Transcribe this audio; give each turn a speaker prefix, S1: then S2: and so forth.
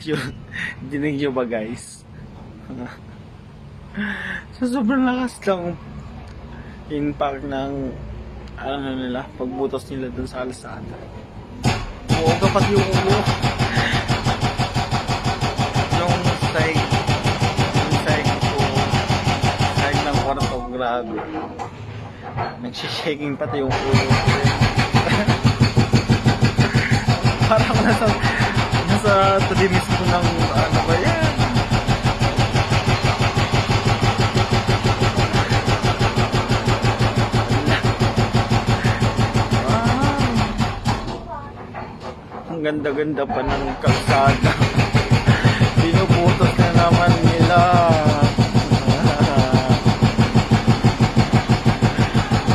S1: yun. Dinig nyo ba guys? So sobrang lakas lang impact ng ano nila, pagbutas nila dun sa kalsada. Oo, kapag yung ulo yung side ko, side ng kwarto, grabe. Nagsishaking pati yung ulo ko. Parang nasa tadimis ko ng ano ba yan. Ang ganda-ganda pa ng kalsada. Pinuputos na naman nila.